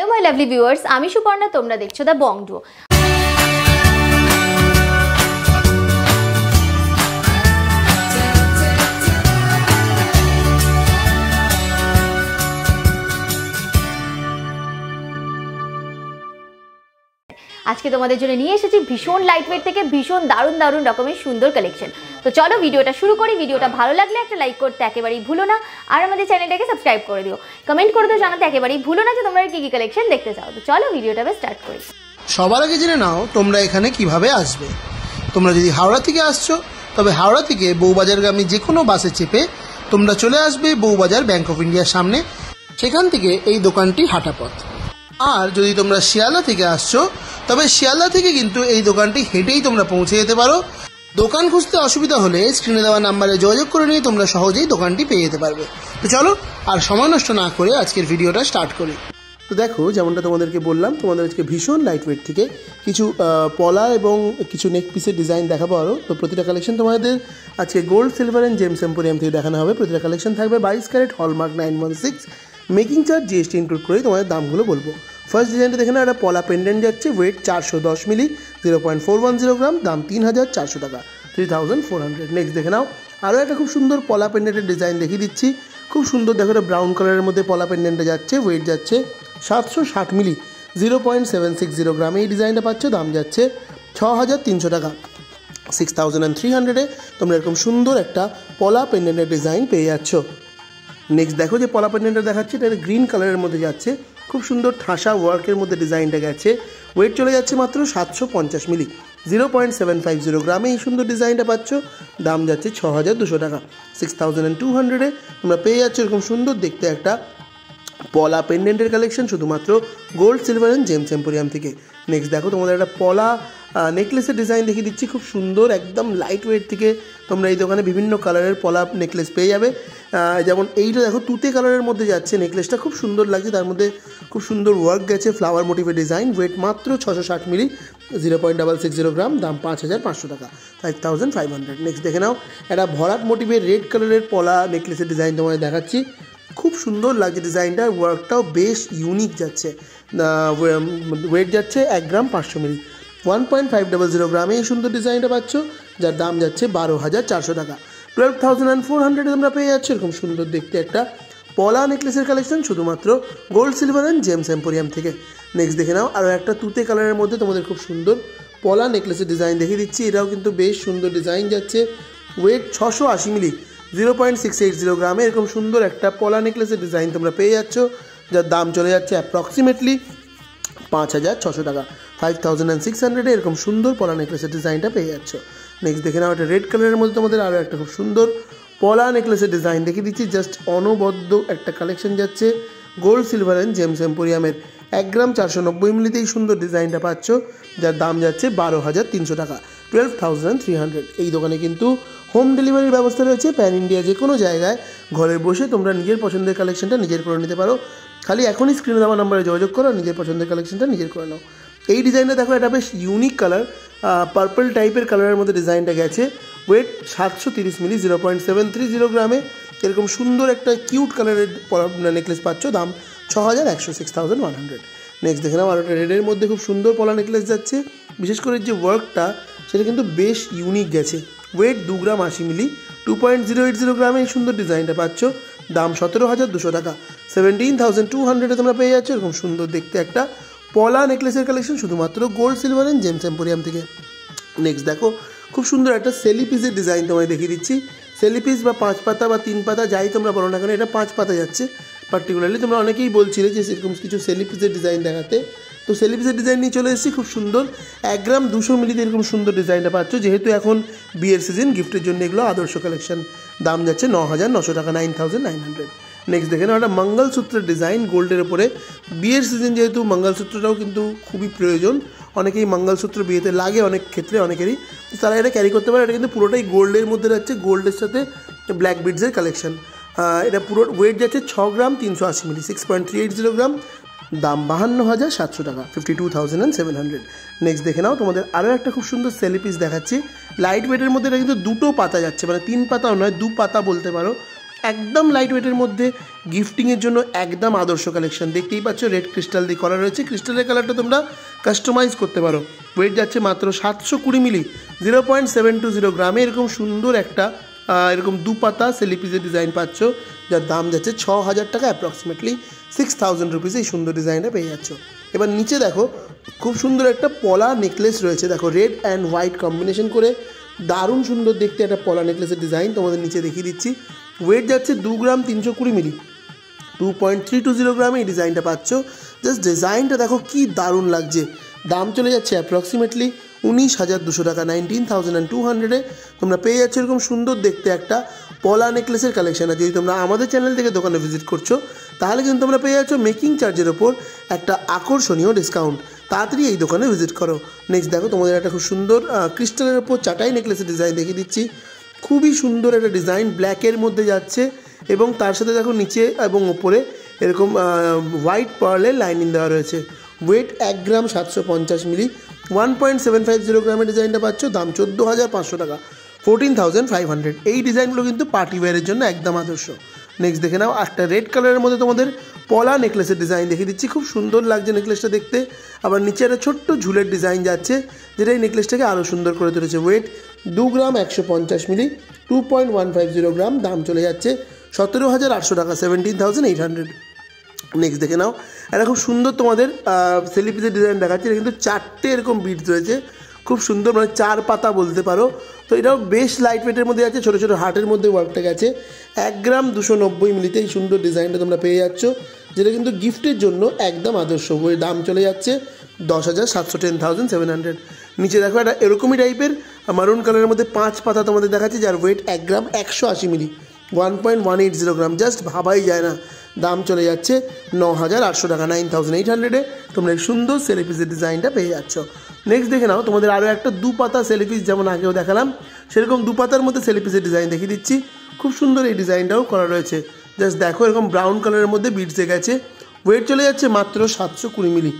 Hello my lovely viewers, আমি সুপর্ণা, তোমরা দেখছো দ্য বং ডুও। আজকে তোমাদের জন্য নিয়ে এসেছি ভীষণ লাইটওয়েট থেকে ভীষণ দারুণ দারুণ রকমের সুন্দর কালেকশন। তো চলো ভিডিওটা শুরু করি। ভিডিওটা ভালো লাগলে একটা লাইক করতে একেবারেই ভুলো না, আর আমাদের চ্যানেলটাকে সাবস্ক্রাইব করে দিও। কমেন্ট করে দিও, জানাতে একেবারেই ভুলো না যে তোমরা কি কি কালেকশন দেখতে চাও। তো চলো ভিডিওটা স্টার্ট করি। সবার আগে জেনে নাও তোমরা এখানে কিভাবে আসবে। তোমরা যদি হাওড়া থেকে আসছো তবে হাওড়া থেকে বউবাজারগামী যে কোনো বাসে চেপে তোমরা চলে আসবে বউবাজার ব্যাংক অফ ইন্ডিয়ার সামনে। সেখান থেকে এই দোকানটি হাঁটা পথ। আর যদি তোমরা শিয়ালদা থেকে আসছো তবে শিয়ালদা থেকে কিন্তু এই দোকানটি হেঁটেই তোমরা পৌঁছে যেতে পারো। দোকান খুঁজতে অসুবিধা হলে স্ক্রিনে দেওয়া নাম্বারে যোগাযোগ করে নিয়ে তোমরা সহজেই দোকানটি পেয়ে যেতে পারবে। তো চলো আর সময় নষ্ট না করে আজকের ভিডিওটা স্টার্ট করি। তো দেখো, যেমনটা তোমাদেরকে বললাম, তোমাদের আজকে ভীষণ লাইটওয়েট থেকে কিছু পলা এবং কিছু নেক পিসের ডিজাইন দেখাবো আরও। তো প্রতিটা কালেকশন তোমাদের আজকে gold, silver and gems emporium থেকে দেখানো হবে। প্রতিটা কালেকশন থাকবে 22 carat hallmark 916, making charge GST include করেই তোমাদের দামগুলো বলবো। ফার্স্ট ডিজাইনটা দেখে না, একটা পলা পেন্ডেন্ট যাচ্ছে, ওয়েট 410 মিলি, 0.410 গ্রাম, দাম 3400 টাকা, 3400। নেক্সট দেখে নাও আরও একটা খুব সুন্দর পলা পেন্ডেন্টের ডিজাইন দেখিয়ে দিচ্ছি। খুব সুন্দর দেখো, এটা ব্রাউন কালারের মধ্যে পলা পেন্ডেন্টে যাচ্ছে, ওয়েট যাচ্ছে 760 মিলি, 0.760 গ্রাম। এই ডিজাইনটা পাচ্ছ, দাম যাচ্ছে 6300 টাকা, 6300-এ তোমরা এরকম সুন্দর একটা পলা পেন্ডেন্টের ডিজাইন পেয়ে যাচ্ছ। নেক্সট দেখো যে পলা পেন্ডেন্টটা দেখাচ্ছে, এটা গ্রিন কালারের মধ্যে যাচ্ছে, খুব সুন্দর ঠাসা ওয়ার্কের মধ্যে ডিজাইনটা গেছে, ওয়েট চলে যাচ্ছে মাত্র 750 মিলি, 0.750 গ্রামে এই সুন্দর ডিজাইনটা পাচ্ছ, দাম যাচ্ছে 6200 টাকা, 6200-এ তোমরা পেয়ে যাচ্ছ এরকম সুন্দর দেখতে একটা পলা পেন্ডেন্টের কালেকশন শুধুমাত্র gold, silver and gems emporium থেকে। নেক্সট দেখো তোমাদের একটা পলা নেকলেসের ডিজাইন দেখিয়ে দিচ্ছি, খুব সুন্দর একদম লাইট ওয়েট থেকে তোমরা এই দোকানে বিভিন্ন কালারের পলা নেকলেস পেয়ে যাবে। যেমন এইটা দেখো তুতে কালারের মধ্যে যাচ্ছে, নেকলেসটা খুব সুন্দর লাগছে, তার মধ্যে খুব সুন্দর ওয়ার্ক গেছে, ফ্লাওয়ার মোটিভের ডিজাইন, ওয়েট মাত্র 660 মিলি, 0.660 গ্রাম, দাম 5500 টাকা, 5500। নেক্সট দেখে নাও একটা ভরাট মোটিভের রেড কালারের পলা নেকলেসের ডিজাইন তোমাদের দেখাচ্ছি, খুব সুন্দর লাগছে ডিজাইনটা, ওয়ার্কটাও বেশ ইউনিক যাচ্ছে। ওয়েট যাচ্ছে 1 গ্রাম 500 মিলি, 1.500 গ্রামে এই সুন্দর ডিজাইনটা পাচ্ছ, যার দাম যাচ্ছে 12400 টাকা, 12400-এ তোমরা পেয়ে যাচ্ছ এরকম সুন্দর দেখতে একটা পলা নেকলেসের কালেকশন শুধুমাত্র gold, silver and gems emporium থেকে। নেক্সট দেখে নাও আরও একটা তুতে কালারের মধ্যে তোমাদের খুব সুন্দর পলা নেকলেসের ডিজাইন দেখিয়ে দিচ্ছি, এটাও কিন্তু বেশ সুন্দর ডিজাইন যাচ্ছে, ওয়েট 680 মিলি, 0.680 গ্রামে এরকম সুন্দর একটা পলা নেকলেসের ডিজাইন তোমরা পেয়ে যাচ্ছ, যার দাম চলে যাচ্ছে অ্যাপ্রক্সিমেটলি 5600 টাকা, 5600-এ এরকম সুন্দর পলা নেকলেসের ডিজাইনটা পেয়ে যাচ্ছ। নেক্সট দেখে নাও একটা রেড কালারের মধ্যে তোমাদের আরও একটা খুব সুন্দর পলা নেকলেসের ডিজাইন দেখিয়ে দিচ্ছি, জাস্ট অনবদ্য একটা কালেকশন যাচ্ছে গোল্ড, সিলভার অ্যান্ড জেমস এম্পোরিয়ামের। 1 গ্রাম 490 মিলিতে এই সুন্দর ডিজাইনটা পাচ্ছ, যার দাম যাচ্ছে 12300 টাকা, 12300। এই দোকানে কিন্তু হোম ডেলিভারির ব্যবস্থা রয়েছে, প্যান ইন্ডিয়া যে কোনো জায়গায় ঘরে বসে তোমরা নিজের পছন্দের কালেকশনটা নিজের করে নিতে পারো। খালি এখনই স্ক্রিনে দেওয়া নাম্বারে যোগাযোগ করো, নিজের পছন্দের কালেকশনটা নিজের করে নাও। এই ডিজাইনটা দেখো, এটা বেশ ইউনিক কালার, পার্পল টাইপের কালারের মধ্যে ডিজাইনটা গেছে, ওয়েট 730 মিলি, 0.730 গ্রামে এরকম সুন্দর একটা কিউট কালারের নেকলেস পাচ্ছ, দাম 6100, 6100। নেক্সট দেখে নাও আর একটা রেডের মধ্যে খুব সুন্দর পলা নেকলেস যাচ্ছে, বিশেষ করে যে ওয়ার্কটা সেটা কিন্তু বেশ ইউনিক গেছে, ওয়েট 2 গ্রাম 80 মিলি, 2.080 গ্রামে এই সুন্দর ডিজাইনটা পাচ্ছ, দাম 17200 টাকা, 17200-এ তোমরা পেয়ে যাচ্ছ এরকম সুন্দর দেখতে একটা পলা নেকলেসের কালেকশন শুধুমাত্র gold, silver and gems emporium থেকে। নেক্সট দেখো খুব সুন্দর একটা সেলি পিসের ডিজাইন তোমায় দেখিয়ে দিচ্ছি, সেলি পিস বা 5 পাতা বা 3 পাতা যাই তোমরা বলো না কেন, এটা 5 পাতা যাচ্ছে পার্টিকুলারলি। তোমরা অনেকেই বলছিলে যে সেরকম কিছু সেলি পিসের ডিজাইন দেখাতে, তো সেলি পিসের ডিজাইন নিয়ে চলে এসেছি, খুব সুন্দর 1 গ্রাম 200 মিলিতে এরকম সুন্দর ডিজাইনটা পাচ্ছ, যেহেতু এখন বিয়ের সিজন, গিফটের জন্য এগুলো আদর্শ কালেকশন, দাম যাচ্ছে 9900 টাকা, 9900। নেক্সট দেখে নাও একটা মঙ্গলসূত্রের ডিজাইন গোল্ডের উপরে, বিয়ের সিজন যেহেতু মঙ্গলসূত্রটাও কিন্তু খুবই প্রয়োজন, অনেকেই মঙ্গলসূত্র বিয়েতে লাগে অনেক ক্ষেত্রে অনেকেরই, তো তারা এটা ক্যারি করতে পারে। এটা কিন্তু পুরোটাই গোল্ডের মধ্যে যাচ্ছে, গোল্ডের সাথে ব্ল্যাক বিডসের কালেকশন। এটা পুরো ওয়েট যাচ্ছে 6 গ্রাম 380 মিলি, 6.380 গ্রাম, দাম 52700 টাকা, 52700। নেক্সট দেখে নাও তোমাদের আরও একটা খুব সুন্দর সেলি পিস দেখাচ্ছি, লাইট ওয়েটের মধ্যে এটা কিন্তু 2টো পাতা যাচ্ছে, মানে 3 পাতাও নয়, 2 পাতা বলতে পারো, একদম লাইট ওয়েটের মধ্যে গিফটিংয়ের জন্য একদম আদর্শ কালেকশন। দেখতেই পাচ্ছ রেড ক্রিস্টাল দিয়ে করা রয়েছে, ক্রিস্টালের কালারটা তোমরা কাস্টমাইজ করতে পারো। ওয়েট যাচ্ছে মাত্র 720 মিলি, 0.720 গ্রামে। এরকম সুন্দর একটা এরকম দুপাতা সেলিপিসের ডিজাইন পাচ্ছ, যার দাম যাচ্ছে 6000 টাকা, অ্যাপ্রক্সিমেটলি 6000 রুপিসে এই সুন্দর ডিজাইনটা পেয়ে যাচ্ছ। এবার নিচে দেখো খুব সুন্দর একটা পলা নেকলেস রয়েছে, দেখো রেড অ্যান্ড হোয়াইট কম্বিনেশন করে দারুণ সুন্দর দেখতে একটা পলা নেকলেসের ডিজাইন তোমাদের নিচে দেখিয়ে দিচ্ছি। ওয়েট যাচ্ছে 2 গ্রাম 320 মিলি, 2.320 গ্রামে এই ডিজাইনটা পাচ্ছ। জাস্ট ডিজাইনটা দেখো কি দারুণ লাগছে। দাম চলে যাচ্ছে অ্যাপ্রক্সিমেটলি 19,200 টাকা, 19,200-এ তোমরা পেয়ে যাচ্ছ এরকম সুন্দর দেখতে একটা পলা নেকলেসের কালেকশন। আর যদি তোমরা আমাদের চ্যানেল থেকে দোকানে ভিজিট করছো তাহলে কিন্তু তোমরা পেয়ে যাচ্ছ মেকিং চার্জের ওপর একটা আকর্ষণীয় ডিসকাউন্ট। তাড়াতাড়ি এই দোকানে ভিজিট করো। নেক্সট দেখো তোমাদের একটা খুব সুন্দর ক্রিস্টালের ওপর চাটাই নেকলেসের ডিজাইন দেখিয়ে দিচ্ছি। খুবই সুন্দর একটা ডিজাইন, ব্ল্যাকের মধ্যে যাচ্ছে এবং তার সাথে দেখো নিচে এবং ওপরে এরকম হোয়াইট পার্লের লাইনিং দেওয়া রয়েছে। ওয়েট 1 গ্রাম 750 মিলি, 1.750 গ্রামের ডিজাইনটা পাচ্ছ। দাম 14,500 টাকা, 14,500। এই ডিজাইনগুলো কিন্তু পার্টি ওয়্যারের জন্য একদম আদর্শ। নেক্সট দেখে নাও একটা রেড কালারের মধ্যে তোমাদের পলা নেকলেসের ডিজাইন দেখিয়ে দিচ্ছি। খুব সুন্দর লাগছে নেকলেসটা দেখতে। আবার নিচে একটা ছোট্ট ঝুলের ডিজাইন যাচ্ছে, যেটা এই নেকলেসটাকে আরও সুন্দর করে তুলেছে। ওয়েট 2 গ্রাম 150 মিলি, 2.150 গ্রাম। দাম চলে যাচ্ছে 17,800 টাকা, 17,800। নেক্সট দেখে নাও একটা খুব সুন্দর তোমাদের সেলিপিসের ডিজাইন দেখাচ্ছে। এটা কিন্তু 4টে এরকম বিট রয়েছে, খুব সুন্দর, মানে 4 পাতা বলতে পারো। তো এটাও বেশ লাইট ওয়েটের মধ্যে আছে, ছোটো ছোটো হার্টের মধ্যে ওয়ার্কটা গেছে। 1 গ্রাম 290 মিলিতে এই সুন্দর ডিজাইনটা তোমরা পেয়ে যাচ্ছ, যেটা কিন্তু গিফটের জন্য একদম আদর্শ। ওই দাম চলে যাচ্ছে 10,700, 10,700। নিচে দেখো একটা এরকমই টাইপের মারুন কালারের মধ্যে 5 পাতা তোমাদের দেখাচ্ছে, যার ওয়েট 1 গ্রাম 180 মিলি, 1.180 গ্রাম। জাস্ট ভাবাই যায় না। দাম চলে যাচ্ছে 9,800 টাকা, 9,800-এ তোমরা এই সুন্দর সেলিপিসের ডিজাইনটা পেয়ে যাচ্ছ। নেক্সট দেখে নাও তোমাদের আরও একটা দুপাতা সেলিপিস, যেমন আগেও দেখালাম সেরকম দুপাতার মধ্যে সেলিপিসের ডিজাইন দেখিয়ে দিচ্ছি। খুব সুন্দর এই ডিজাইনটাও করা রয়েছে। জাস্ট দেখো এরকম ব্রাউন কালারের মধ্যে বিটসে গেছে। ওয়েট চলে যাচ্ছে মাত্র 720 মিলি,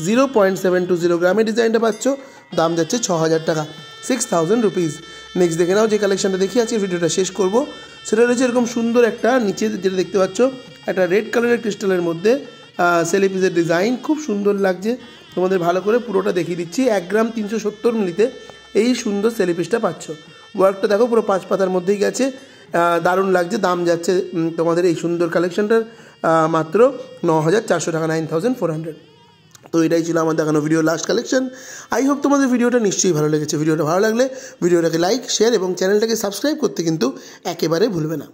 0.720 গ্রামের ডিজাইনটা পাচ্ছ। দাম যাচ্ছে 6,000 টাকা, 6,000 রুপিস। নেক্সট দেখে নাও যে কালেকশনটা দেখি আজকে ভিডিওটা শেষ করব, সেটা রয়েছে এরকম সুন্দর একটা নিচে যেটা দেখতে পাচ্ছ একটা রেড কালারের ক্রিস্টালের মধ্যে সেলিপিসের ডিজাইন। খুব সুন্দর লাগছে, তোমাদের ভালো করে পুরোটা দেখিয়ে দিচ্ছি। 1 গ্রাম 370 মিলিতে এই সুন্দর সেলিপিসটা পাচ্ছ। ওয়ার্কটা দেখো পুরো 5 পাতার মধ্যেই গেছে, দারুণ লাগছে। দাম যাচ্ছে তোমাদের এই সুন্দর কালেকশনটার মাত্র 9,400 টাকা, 9,400। তো এটাই ছিল আমার দেখানো video last collection. I hope তোমাদের ভিডিওটা নিশ্চয়ই ভালো লেগেছে। ভিডিওটা ভালো লাগলে ভিডিওটাকে লাইক, শেয়ার এবং চ্যানেলটাকে সাবস্ক্রাইব করতে কিন্তু একেবারে ভুলবে না।